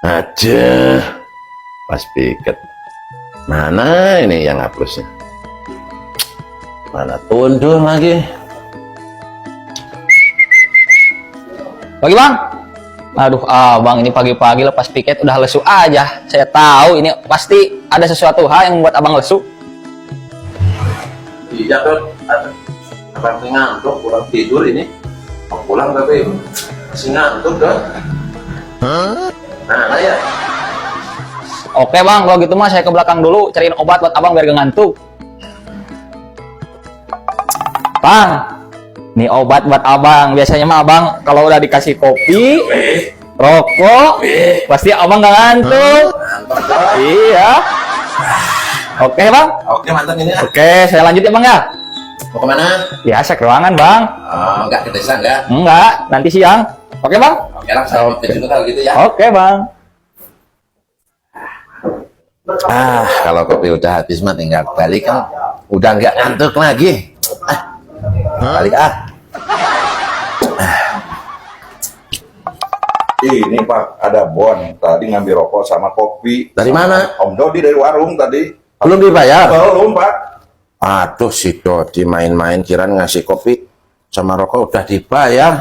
Aja, pas piket. Mana ini yang hapusnya? Mana tunduh lagi? Pagi bang. Aduh abang, ini pagi-pagi lepas piket udah lesu aja. Saya tahu ini pasti ada sesuatu hal yang membuat abang lesu. Iya tuh, abang ngantuk, kurang tidur ini. Mau pulang tapi masih ngantuk dong. Nah ya. Oke bang, kalau gitu mah saya ke belakang dulu cariin obat buat abang biar gak ngantuk. Bang, nih obat buat abang. Biasanya mah abang kalau udah dikasih kopi, rokok, pasti abang gak ngantuk. Iya. Oke bang. Oke mantap ini. Oke, saya lanjut ya bang ya. Mau kemana? Biasa ke ruangan bang. Oh, enggak ke desa enggak? Enggak, nanti siang. Oke bang. Oke lah, saya mau juga kalau gitu ya. Oke bang. Kalau kopi udah habis mah tinggal balik kan. Udah nggak ngantuk lagi. Balik Ini Pak, ada Bon. Tadi ngambil rokok sama kopi. Dari mana? Om Dodi dari warung tadi. Belum dibayar? Belum Pak. Aduh, si Dodi main-main kirain ngasih kopi sama rokok udah dibayar.